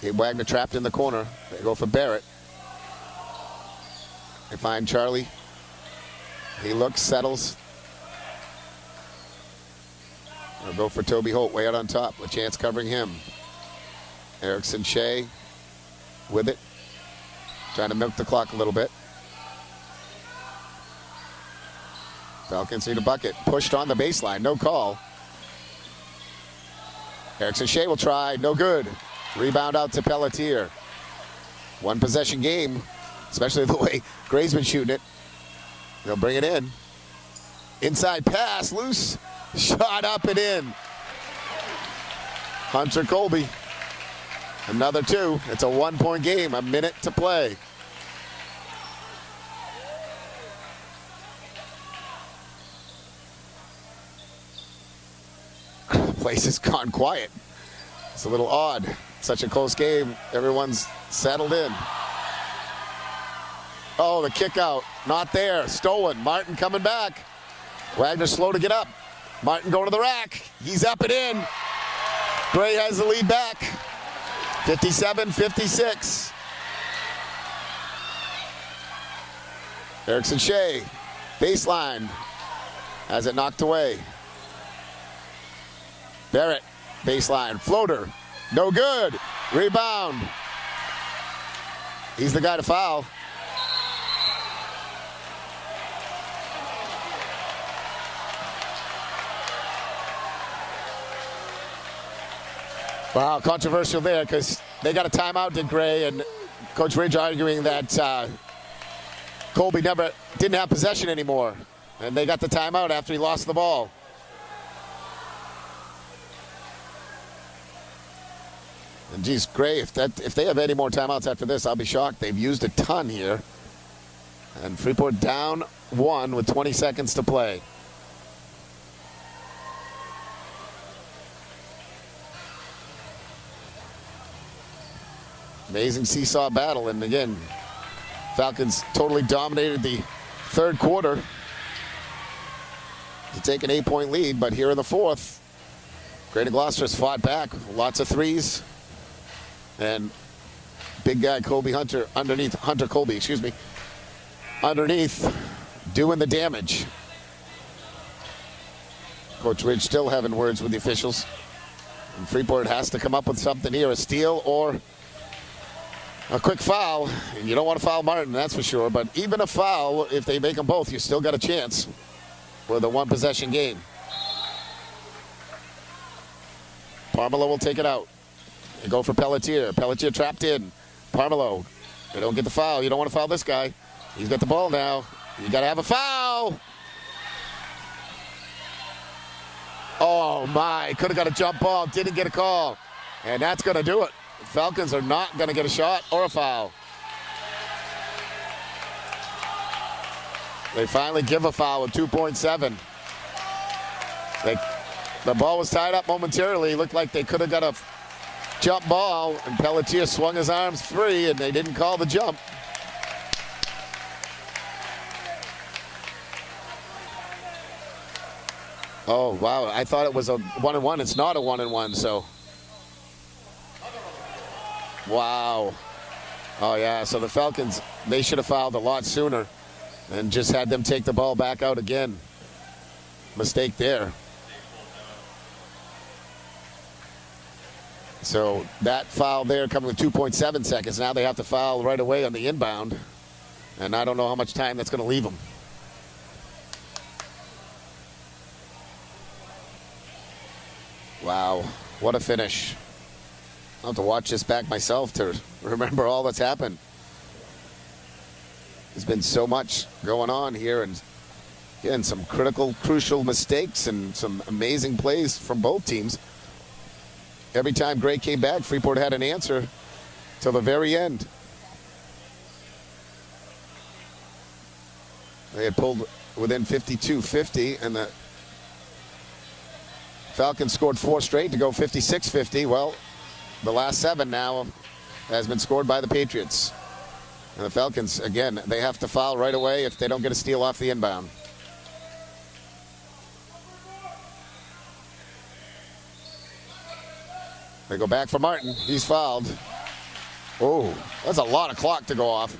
Gabe Wagner trapped in the corner. They go for Barrett. They find Charlie. He looks, settles. They'll go for Toby Holt way out on top. LaChance covering him. Erickson Shea with it. Trying to milk the clock a little bit. Falcons need a bucket. Pushed on the baseline. No call. Erickson Shea will try. No good. Rebound out to Pelletier. 1 possession game, especially the way Gray's been shooting it. They'll bring it in. Inside pass. Loose. Shot up and in. Hunter Colby. Another 2. It's a 1-point game. A minute to play. Place has gone quiet. It's a little odd. Such a close game. Everyone's settled in. Oh, the kick out. Not there. Stolen. Martin coming back. Wagner slow to get up. Martin going to the rack. He's up and in. Gray has the lead back. 57-56. Erickson Shea, baseline, has it knocked away. Barrett, baseline, floater, No good. Rebound. He's the guy to foul. Wow, controversial there because they got a timeout, did Gray, and Coach Ridge arguing that Colby didn't have possession anymore, and they got the timeout after he lost the ball. And geez, Gray, if they have any more timeouts after this, I'll be shocked. They've used a ton here. And Freeport down 1 with 20 seconds to play. Amazing seesaw battle, and again, Falcons totally dominated the third quarter to take an 8-point lead, but here in the fourth, Greater Gloucester's fought back. Lots of threes, and big guy Hunter Colby, underneath, doing the damage. Coach Ridge still having words with the officials, and Freeport has to come up with something here, a steal or a quick foul. And you don't want to foul Martin, that's for sure. But even a foul, if they make them both, you still got a chance with a one-possession game. Parmelo will take it out. They go for Pelletier. Pelletier trapped in. Parmelo. They don't get the foul. You don't want to foul this guy. He's got the ball now. You got to have a foul. Oh, my. Could have got a jump ball. Didn't get a call. And that's going to do it. Falcons are not going to get a shot or a foul. They finally give a foul with 2.7. The ball was tied up momentarily. It looked like they could have got a jump ball, and Pelletier swung his arms free, and they didn't call the jump. Oh, wow. I thought it was a 1-and-1. It's not a 1-and-1, so. Wow. Oh, yeah. So the Falcons, they should have fouled a lot sooner and just had them take the ball back out again. Mistake there. So that foul there coming with 2.7 seconds. Now they have to foul right away on the inbound. And I don't know how much time that's going to leave them. Wow. What a finish. I'll have to watch this back myself to remember all that's happened. There's been so much going on here, and again, some crucial mistakes and some amazing plays from both teams. Every time Gray came back, Freeport had an answer till the very end. They had pulled within 52-50, and the Falcons scored 4 straight to go 56-50. Well, the last 7 now has been scored by the Patriots. And the Falcons, again, they have to foul right away if they don't get a steal off the inbound. They go back for Martin. He's fouled. Oh, that's a lot of clock to go off.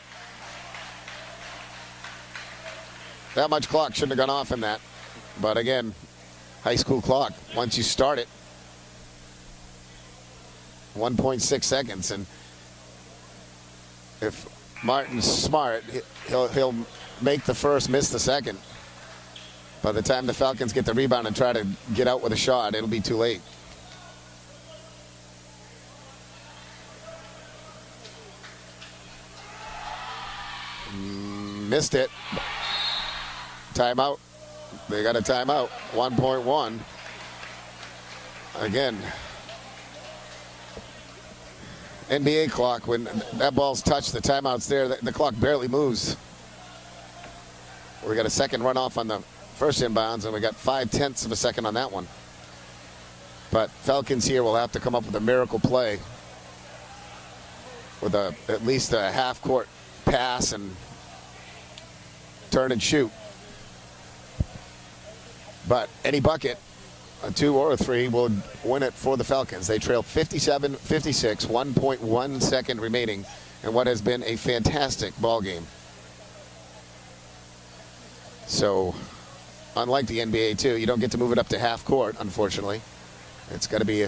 That much clock shouldn't have gone off in that. But again, high school clock, once you start it, 1.6 seconds, and if Martin's smart, he'll make the first, miss the second. By the time the Falcons get the rebound and try to get out with a shot, it'll be too late. Missed it. Timeout. They got a timeout. 1.1. Again, NBA clock, when that ball's touched, the timeout's there, the clock barely moves. We got a second runoff on the first inbounds, and we got 0.5 of a second on that one. But Falcons here will have to come up with a miracle play with at least a half-court pass and turn and shoot. But any bucket, a 2 or a 3, will win it for the Falcons. They trail 57-56, 1.1 second remaining, and what has been a fantastic ball game. So, unlike the NBA too, you don't get to move it up to half court, unfortunately. It's got to be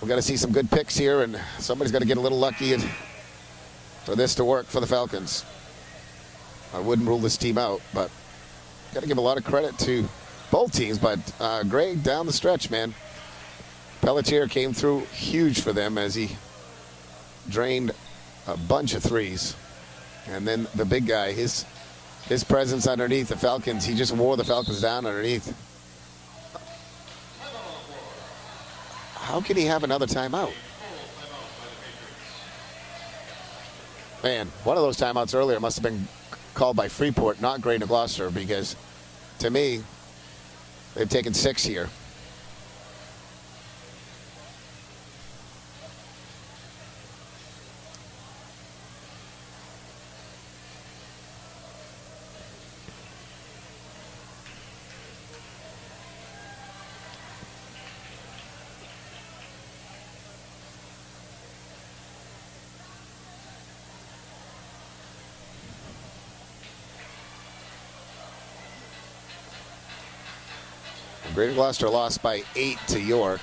We've got to see some good picks here, and somebody's got to get a little lucky for this to work for the Falcons. I wouldn't rule this team out, but got to give a lot of credit to both teams. But Gray down the stretch, man. Pelletier came through huge for them as he drained a bunch of threes. And then the big guy, his presence underneath the Falcons, he just wore the Falcons down underneath. How can he have another timeout? Man, one of those timeouts earlier must have been called by Freeport, not Greater Gloucester, because to me, they've taken 6 here. Greater Gloucester lost by 8 to York.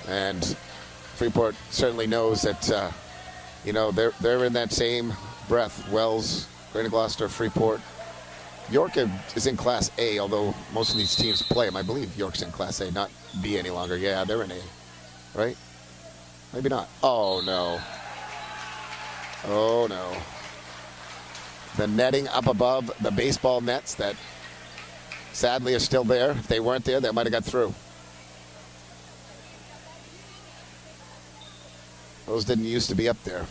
And Freeport certainly knows that, you know, they're in that same breath. Wells, Greater Gloucester, Freeport. York is in Class A, although most of these teams play them. I believe York's in Class A, not B any longer. Yeah, they're in A, right? Maybe not. Oh, no. Oh, no. The netting up above the baseball nets that sadly are still there. If they weren't there, they might have got through. Those didn't used to be up there.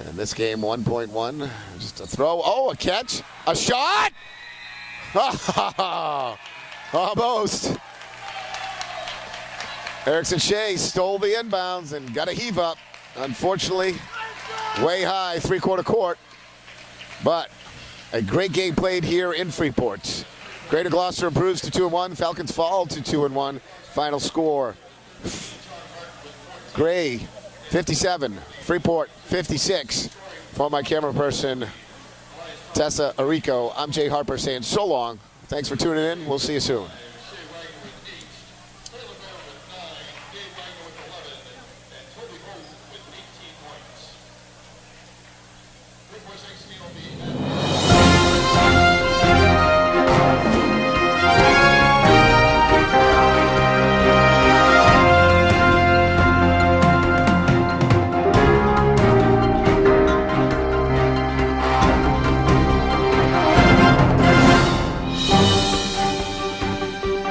And this game, 1.1. Just a throw. Oh, a catch. A shot. Almost. Erickson Shea stole the inbounds and got a heave up. Unfortunately, way high, three-quarter court. But a great game played here in Freeport. Greater Gloucester improves to 2-1. Falcons fall to 2-1. Final score: Gray 57, Freeport 56. For my camera person, Tessa Arico, I'm Jay Harper saying so long. Thanks for tuning in. We'll see you soon.